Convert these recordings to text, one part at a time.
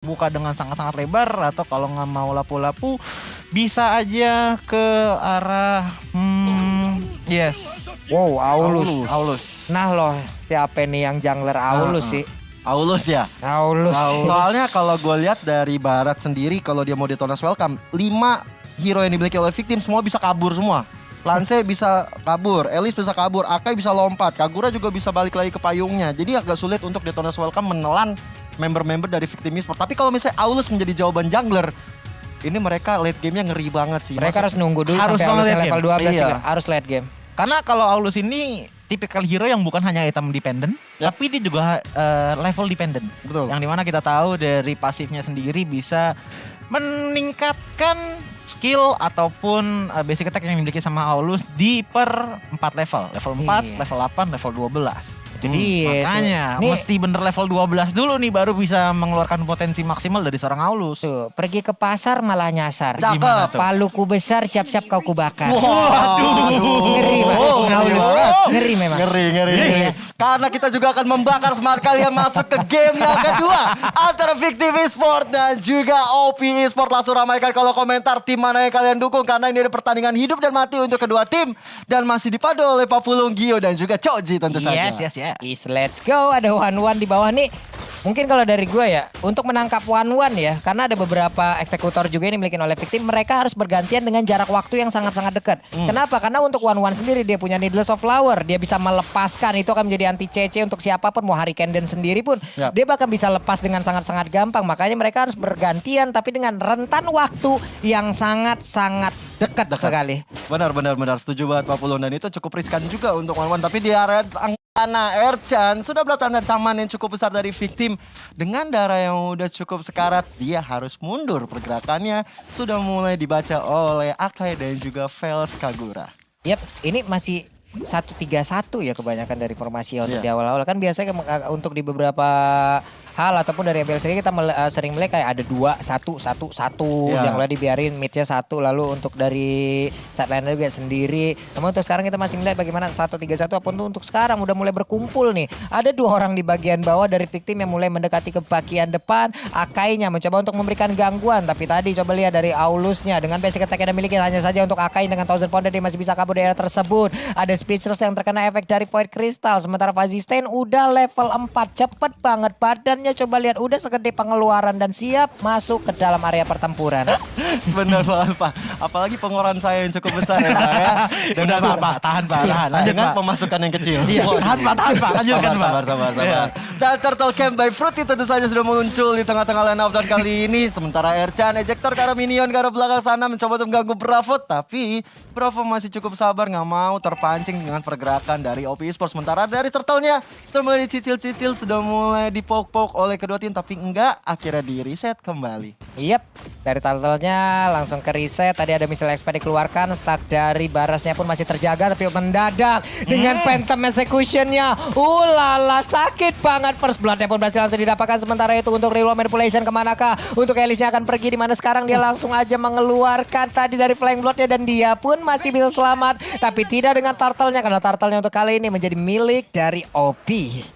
buka dengan sangat-sangat lebar, atau kalau nggak mau lapu-lapu bisa aja ke arah yes. Wow, Aulus. Nah loh, siapa nih yang jungler Aulus sih? Aulus ya. Aulus. Soalnya kalau gue lihat dari Barat sendiri, kalau dia mau Detona's Welcome, 5 hero yang dimiliki oleh Victim semua bisa kabur semua. Lance bisa kabur, Elis bisa kabur, Akai bisa lompat, Kagura juga bisa balik lagi ke payungnya. Jadi agak sulit untuk Detona's Welcome menelan member-member dari Victim Esports. Tapi kalau misalnya Aulus menjadi jawaban jungler, ini mereka late game-nya ngeri banget sih. Mereka harus nunggu dulu harus sampai Aulusnya late level game. 12 Iya. harus late game. Karena kalau Aulus ini tipikal hero yang bukan hanya item dependent, tapi dia juga level dependent. Betul. Yang dimana kita tahu dari pasifnya sendiri bisa meningkatkan skill ataupun basic attack yang dimiliki sama Aulus di per 4 level. Level 4, Iya. level 8, level 12. Jadi Makanya mesti bener level 12 dulu nih baru bisa mengeluarkan potensi maksimal dari seorang Aulus. tuh, pergi ke pasar malah nyasar. Cakep. tuh? Paluku besar siap-siap kau kubakar. Waduh. Ngeri Pak. Aulus. Ngeri memang. Ngeri. Iya. Karena kita juga akan membakar smart kalian masuk ke game yang kedua antara Victim Esports dan juga OP Esports. Langsung ramaikan kalau komentar tim mana yang kalian dukung, karena ini ada pertandingan hidup dan mati untuk kedua tim dan masih dipadu oleh Papulung, Gio dan juga Choji tentu saja. Yes. Let's go, ada one di bawah nih. Mungkin kalau dari gue ya, untuk menangkap one ya, karena ada beberapa eksekutor juga yang dimiliki oleh Victim, mereka harus bergantian dengan jarak waktu yang sangat-sangat dekat. Kenapa? Karena untuk one sendiri dia punya Needless of Flower, dia bisa melepaskan, itu akan menjadi anti CC untuk siapapun, mau Harry Kane sendiri pun, Yap. dia bahkan bisa lepas dengan sangat-sangat gampang. Makanya mereka harus bergantian, tapi dengan rentan waktu yang sangat-sangat dekat sekali. Benar. Setuju banget Papulung, dan itu cukup riskan juga untuk one. Tapi di area Angkana, Ercan sudah melakukan ancaman yang cukup besar dari Victim. Dengan darah yang udah cukup sekarat, dia harus mundur. Pergerakannya sudah mulai dibaca oleh Akai dan juga Vels Kagura. Yap, ini masih 1-3-1 ya kebanyakan dari formasi ya untuk Iya. di awal-awal. Kan biasanya untuk di beberapa hal ataupun dari MPL sendiri kita sering melihat kayak ada 2-1-1-1 Iya. jungler dibiarin, midnya 1, lalu untuk dari sideliner juga sendiri. Namun untuk sekarang kita masih melihat bagaimana 1-3-1 apapun tuh untuk sekarang udah mulai berkumpul nih. Ada 2 orang di bagian bawah dari Victim yang mulai mendekati ke bagian depan. Akainya mencoba untuk memberikan gangguan, tapi tadi coba lihat dari Aulusnya dengan basic attack yang dimiliki hanya saja untuk Akai dengan 1000 Pounder dia masih bisa kabur dari area tersebut. Ada Speechless yang terkena efek dari Void Crystal, sementara Fazistain udah level 4, cepet banget badannya, coba lihat udah segede pengeluaran dan siap masuk ke dalam area pertempuran. Benar banget Pak. Apalagi pengeluaran saya yang cukup besar ya Pak ya. Dan Udah Pak, tahan Pak. Lanjut dengan Pak. pemasukan yang kecil. Iya, tahan Pak. Lanjutkan Pak. Sabar. Iya. Dan Turtle Camp by Fruity tentu saja sudah muncul di tengah-tengah line up, dan kali ini sementara Ercan ejector ke arah minion ke arah belakang sana mencoba untuk mengganggu Bravo, tapi Bravo masih cukup sabar, nggak mau terpancing dengan pergerakan dari OP Esports. Sementara dari Turtle-nya mulai dicicil-cicil, sudah mulai dipok-pok oleh kedua tim, tapi enggak, akhirnya di reset kembali. Yep, dari turtle-nya langsung ke reset. Tadi ada missile expert dikeluarkan, stack dari Barasnya pun masih terjaga, tapi mendadak dengan Phantom Execution-nya. Lala, sakit banget. First blood-nya pun berhasil langsung didapatkan. Sementara itu untuk reroll manipulation kemanakah? Untuk Elisnya akan pergi, di mana sekarang dia langsung aja mengeluarkan tadi dari flying blood-nya, dan dia pun masih bisa selamat, tapi tidak dengan turtle-nya, karena turtle-nya untuk kali ini menjadi milik dari OP.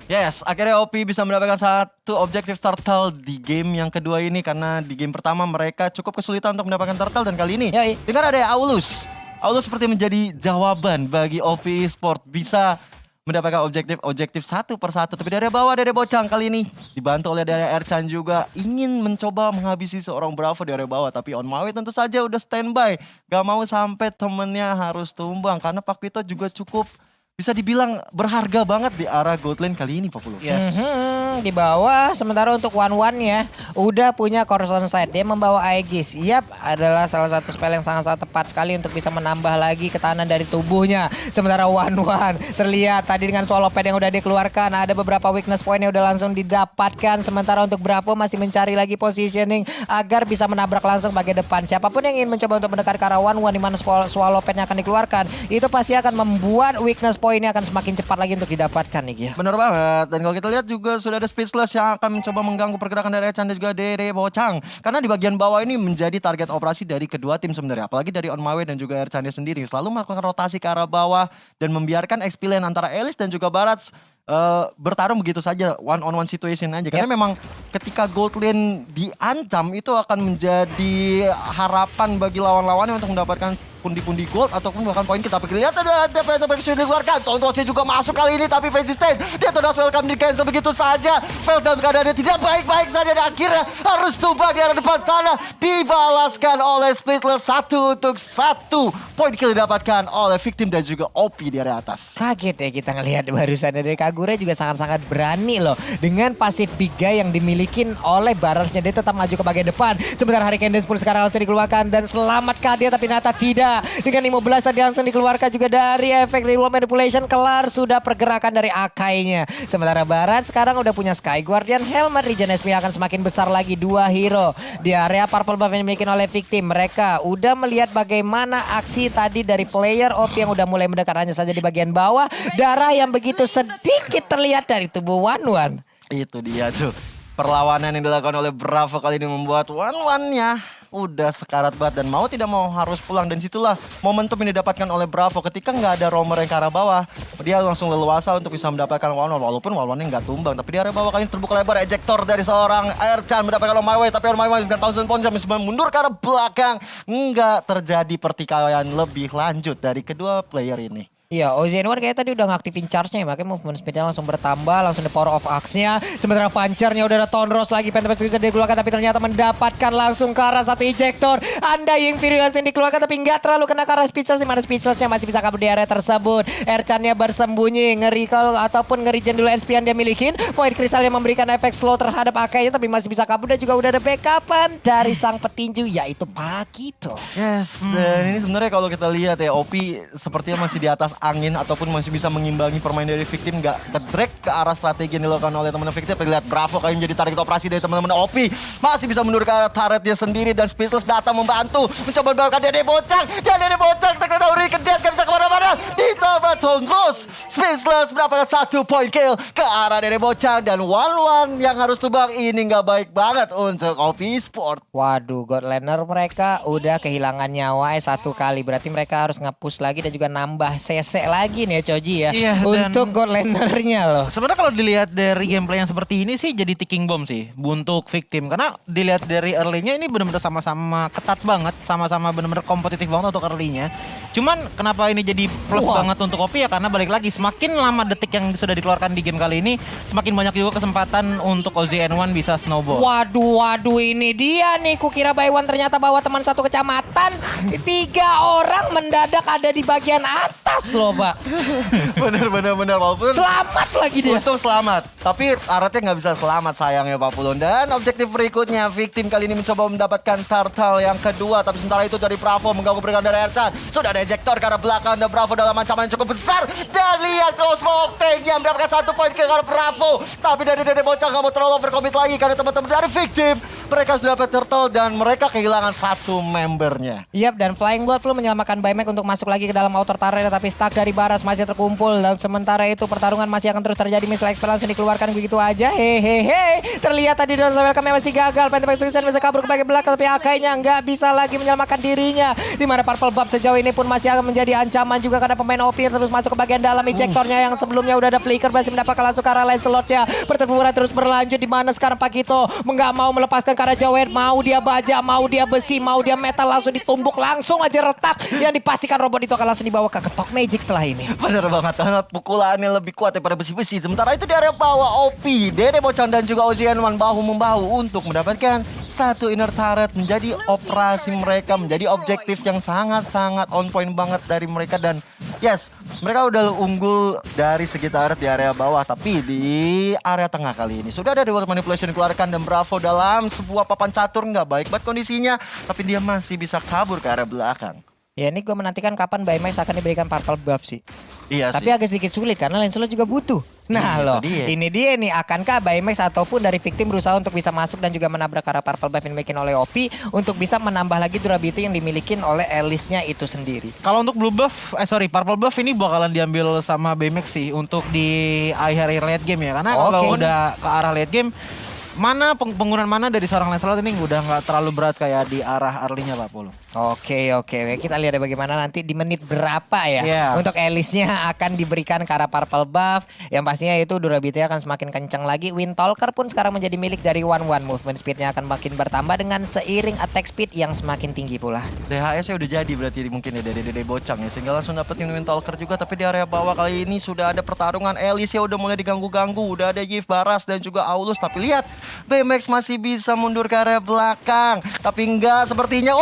Yes, akhirnya OP bisa mendapatkan satu objektif turtle di game yang kedua ini, karena di game pertama mereka cukup kesulitan untuk mendapatkan turtle, dan kali ini Yoi. dengan ada Aulus. Aulus seperti menjadi jawaban bagi OP Sport, bisa mendapatkan objektif satu persatu. Tapi dari bawah, dari Bocang kali ini dibantu oleh dari Ercan juga ingin mencoba menghabisi seorang Bravo dari bawah, tapi On My Way tentu saja udah standby, gak mau sampai temennya harus tumbang, karena Pak Vito juga cukup bisa dibilang berharga banget di arah gold lane kali ini Pak Pulu. Di bawah, sementara untuk one-one-nya udah punya Corson Side. Dia membawa Aegis. Yap, adalah salah satu spell yang sangat-sangat tepat sekali untuk bisa menambah lagi ketahanan dari tubuhnya. Sementara one-one terlihat tadi dengan swallow pad yang udah dikeluarkan, ada beberapa weakness point yang udah langsung didapatkan. Sementara untuk Bravo masih mencari lagi positioning agar bisa menabrak langsung bagian depan. Siapapun yang ingin mencoba untuk mendekat ke arah one-one di mana swallow pad-nya akan dikeluarkan, itu pasti akan membuat weakness poinnya akan semakin cepat lagi untuk didapatkan nih ya. Benar banget. Dan kalau kita lihat juga sudah ada Speechless yang akan mencoba mengganggu pergerakan dari Echan dan juga Dere Bocang. Karena di bagian bawah ini menjadi target operasi dari kedua tim sebenarnya. Apalagi dari On My Way dan juga Ercan sendiri. Selalu melakukan rotasi ke arah bawah dan membiarkan XP lane antara Elis dan juga Barats bertarung begitu saja, one on one situation aja. Karena memang ketika gold lane diancam itu akan menjadi harapan bagi lawan-lawannya untuk mendapatkan pundi-pundi gold ataupun bahkan poin kita. Tapi lihat ada Phantom Exodus dikeluarkan. Tontrosnya juga masuk kali ini tapi Vegisten dia terus welcome di cancel begitu saja. Fel dalam keadaannya tidak baik-baik saja dan akhirnya harus tumbang di arah depan sana. Dibalaskan oleh Splitless 1-1. Poin kill didapatkan oleh victim dan juga OP di area atas. Kaget ya kita ngelihat barusan dari Kagura juga sangat-sangat berani loh. Dengan pasif big guy yang dimiliki oleh Barasnya. Dia tetap maju ke bagian depan. Sementara Hurricane Dance pun sekarang langsung dikeluarkan. Dan selamatkan dia tapi ternyata tidak. Dengan 15 tadi langsung dikeluarkan juga dari efek reroll manipulation. Kelar sudah pergerakan dari Akainya. Sementara Barat sekarang udah punya Sky Guardian helmet. Regen SP akan semakin besar lagi. 2 hero di area purple buff yang dimiliki oleh victim. Mereka udah melihat bagaimana aksi tadi dari player OP yang udah mulai mendekat hanya saja di bagian bawah. Darah yang begitu sedikit terlihat dari tubuh Wanwan. Itu dia tuh. Perlawanan yang dilakukan oleh Bravo kali ini membuat Wanwannya udah sekarat banget dan mau tidak mau harus pulang. Dan situlah momentum yang didapatkan oleh Bravo ketika nggak ada roamer yang ke arah bawah. Dia langsung leluasa untuk bisa mendapatkan Wanwan walaupun Wanwannya nggak tumbang. Tapi di area bawah kali ini terbuka lebar ejector dari seorang Ercan mendapatkan On My Way. Tapi On My Way dengan 1000 points bisa mundur ke arah belakang. Nggak terjadi pertikaian lebih lanjut dari kedua player ini. Iya, Ozenwar kayak tadi udah ngaktifin charge-nya ya, makanya movement speed-nya langsung bertambah, langsung the power of axe-nya. Sementara puncher-nya udah ada Tonros lagi, Phantom Exodus dikeluarkan tapi ternyata mendapatkan langsung ke arah satu ejector. Undying Furious yang dikeluarkan tapi nggak terlalu kena ke arah Speechless, dimana Speechless-nya masih bisa kabur di area tersebut. Ercan-nya bersembunyi, nge-recall ataupun nge-regen dulu SP yang dia milikin. Void Crystal yang memberikan efek slow terhadap Akainya tapi masih bisa kabur dan juga udah ada backupan dari sang petinju yaitu Pagito. Yes, dan ini sebenarnya kalau kita lihat ya OP sepertinya masih di atas angin ataupun masih bisa mengimbangi permainan dari victim, nggak ke-drag ke arah strategi yang dilakukan oleh teman-teman victim. Lihat Bravo kali menjadi target operasi dari teman-teman OP, masih bisa mundur ke arah turretnya sendiri dan Speechless datang membantu mencoba membawakan Dede Bocang dan Dede Bocang terkena Hurricane Dance gak bisa kemana-mana ditambah Tonros. Speechless mendapatkan 1 point kill ke arah Dede Bocang dan Wanwan yang harus tumbang. Ini nggak baik banget untuk OP Sport. Waduh, God Laner mereka udah kehilangan nyawa satu kali. Berarti mereka harus nge-push lagi dan juga nambah CC lagi nih ya Choji ya. Iya, untuk God Lanernya loh. Sebenarnya kalau dilihat dari gameplay yang seperti ini sih jadi ticking bomb sih untuk victim. Karena dilihat dari early-nya ini benar-benar sama-sama ketat banget. Sama-sama benar-benar kompetitif banget untuk early-nya. Cuman kenapa ini jadi plus banget untuk OP ya karena balik lagi semakin lama detik yang sudah dikeluarkan di game kali ini semakin banyak juga kesempatan untuk OZN1 bisa snowball. Waduh ini dia nih. Kukira Baywan ternyata bawa teman satu kecamatan. 3 orang mendadak ada di bagian atas loh Pak. Bener walaupun Selamat lagi dia. untung selamat, tapi Aratnya nggak bisa selamat sayangnya Pak Pulun. Dan objektif berikutnya victim kali ini mencoba mendapatkan turtle yang kedua, tapi sementara itu dari Bravo mengganggu berikan dari Ercan. Sudah ada ejector ke arah belakang dan Bravo dalam ancaman yang cukup besar. Dan lihat Crossbow of Tank yang mendapatkan 1 poin ke arah Bravo. Tapi dari Dede Bocang nggak mau terlalu overcommit lagi karena teman-teman dari victim mereka sudah dapat turtle dan mereka kehilangan 1 membernya. Yap, dan Flying Blood perlu menyelamatkan Baymax untuk masuk lagi ke dalam outer turret, tapi stack dari Baras masih terkumpul. Dan sementara itu pertarungan masih akan terus terjadi. Missile Expel langsung dikeluarkan begitu aja. Hehehe. Terlihat tadi Drone Welcome masih gagal. Phantom Exodus bisa kabur ke bagian belakang tapi Akainya nggak bisa lagi menyelamatkan dirinya. Di mana Purple Buff sejauh ini pun masih akan menjadi ancaman juga karena pemain OP yang terus masuk ke bagian dalam. Ejectornya yang sebelumnya udah ada flicker masih mendapatkan langsung ke arah Lancelot-nya. Pertempuran terus berlanjut di mana sekarang Pagito nggak mau melepaskan ke arah Jower. Mau dia baja, mau dia besi, mau dia metal langsung ditumbuk langsung aja retak. Yang dipastikan robot itu akan langsung dibawa ke ketok magic setelah ini. Bener banget, karena pukulannya lebih kuat daripada besi-besi. Sementara itu di area bawah OP, Dede Bocang dan juga OZN1 bahu-membahu untuk mendapatkan 1 inner turret. Menjadi operasi mereka, menjadi objektif yang sangat-sangat on point banget dari mereka. Dan yes, mereka udah unggul dari segi turret di area bawah. Tapi di area tengah kali ini sudah ada reward manipulation dikeluarkan dan Bravo dalam sebuah papan catur nggak baik banget kondisinya. Tapi dia masih bisa kabur ke area belakang. Ya ini gue menantikan kapan Baymax akan diberikan purple buff sih. Iya Tapi sih. agak sedikit sulit karena Lancelot juga butuh. Nah loh, ini dia nih. Akankah Baymax ataupun dari victim berusaha untuk bisa masuk dan juga menabrak arah purple buff yang dimiliki oleh OP untuk bisa menambah lagi durability yang dimiliki oleh Alice-nya itu sendiri. Kalau untuk blue buff, purple buff ini bakalan diambil sama BMX sih untuk di akhir late game ya. Karena kalau udah ke arah late game penggunaan mana dari seorang Lancelot ini udah nggak terlalu berat kayak di arah early-nya Pak Polo. Oke, kita lihat ya bagaimana nanti di menit berapa ya Iya. untuk Alice-nya akan diberikan ke arah purple buff. Yang pastinya itu durability-nya akan semakin kencang lagi. Windtalker pun sekarang menjadi milik dari One. Movement speed-nya akan makin bertambah dengan seiring attack speed yang semakin tinggi pula. DHS-nya udah jadi berarti mungkin ya dari Dede Bocang ya, sehingga langsung dapetin Windtalker juga. Tapi di area bawah kali ini sudah ada pertarungan. Alice ya udah mulai diganggu-ganggu, udah ada Yves Baras dan juga Aulus. Tapi lihat BMX masih bisa mundur ke area belakang, tapi enggak sepertinya.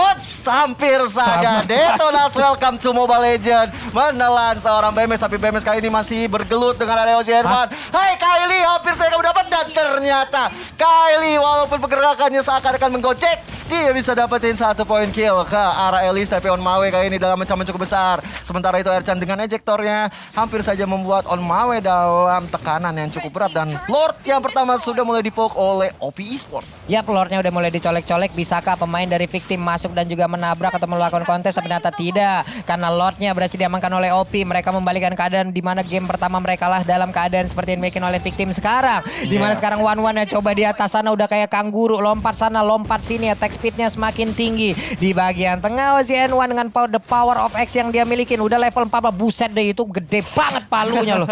Hampir saja Detonas welcome to Mobile Legend menelan seorang BMX, tapi BMX kali ini masih bergelut dengan area Jerman. Hai Kylie, hampir saya kamu dapat, dan ternyata Kylie walaupun pergerakannya seakan-akan menggocek, dia bisa dapetin 1 poin kill ke arah Alice. Tapi On Mawe kali ini dalam ancaman cukup besar. Sementara itu Ercan dengan ejektornya hampir saja membuat On Mawe dalam tekanan yang cukup berat, dan Lord yang pertama sudah mulai dipoke oleh OP Esport. Ya, pelornya udah mulai dicolek-colek. Bisakah pemain dari Victim masuk dan juga menabrak atau melakukan kontes? Tapi ternyata tidak, karena Lordnya berhasil diamankan oleh OP. Mereka membalikan keadaan di mana game pertama mereka lah dalam keadaan seperti yang dibikin oleh Victim sekarang. Di mana sekarang One yang coba di atas sana udah kayak kangguru, lompat sana lompat sini, attack speednya semakin tinggi. Di bagian tengah OZN1 dengan the power of X yang dia milikin udah level 4. Buset deh, itu gede banget palunya loh.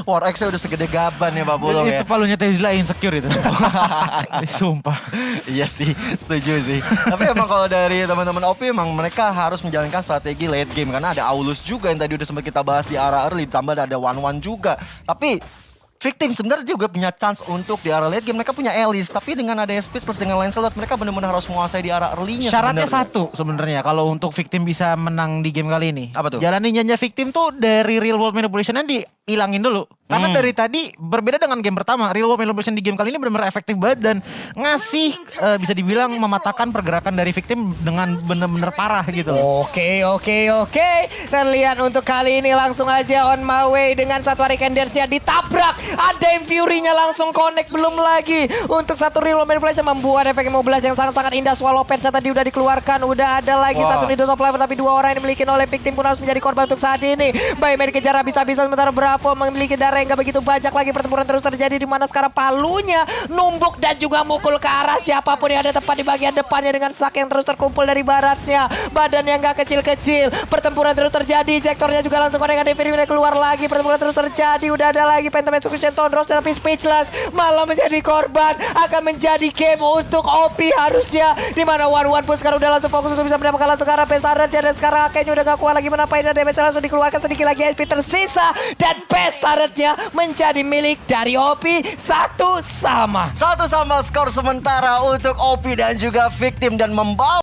War X-nya udah segede gaban ya Pak Bulong ya. Itu palunya Tesla insecure itu. Sumpah. Iya sih, setuju sih. Tapi emang kalau dari teman-teman OP emang mereka harus menjalankan strategi late game, karena ada Aulus juga yang tadi udah sempat kita bahas di arah early, ditambah ada One juga. Tapi Victim sebenarnya juga punya chance untuk di arah late game. Mereka punya Alice, tapi dengan ada Speechless dengan Lancelot, mereka benar-benar harus menguasai di arah early-nya. Syaratnya sebenarnya. satu sebenarnya kalau untuk Victim bisa menang di game kali ini. Apa tuh? Jalan ninjanya Victim tuh dari real world manipulation-nya dihilangin dulu. Karena dari tadi berbeda dengan game pertama, real world manipulation di game kali ini benar-benar efektif banget dan ngasih bisa dibilang mematahkan pergerakan dari Victim dengan benar-benar parah gitu loh. Oke. Terlihat untuk kali ini langsung aja On My Way dengan satu Hurricane Dance-nya ditabrak. Ada Fury-nya langsung connect, belum lagi untuk satu real manipulation membuat efek mobilis yang sangat-sangat indah. Swallow Pants tadi udah dikeluarkan, udah ada lagi satu Needles of Life, tapi dua orang yang dimiliki oleh Victim pun harus menjadi korban untuk saat ini. Bayman dikejar habis-habisan, sementara Bravo memiliki darah yang gak begitu banyak lagi. Pertempuran terus terjadi di mana sekarang palunya numbuk dan juga mukul ke arah siapapun yang ada tepat di bagian depannya dengan sak yang terus terkumpul dari baratnya. Badan yang gak kecil-kecil. Pertempuran terus terjadi. Jektornya juga langsung dengan Devir keluar lagi. Pertempuran terus terjadi. Udah ada lagi Phantom Execution Tondros, tapi Speechless malah menjadi korban. Akan menjadi game untuk OP harusnya. Di mana One pun sekarang udah langsung fokus untuk bisa mendapatkan langsung ke arah Pestaret. Dan sekarang kayaknya udah gak kuat lagi menampain, dan damage langsung dikeluarkan sedikit lagi. HP tersisa dan Pestaretnya menjadi milik dari OP. Satu sama Satu sama skor sementara untuk OP dan juga Victim, dan membawa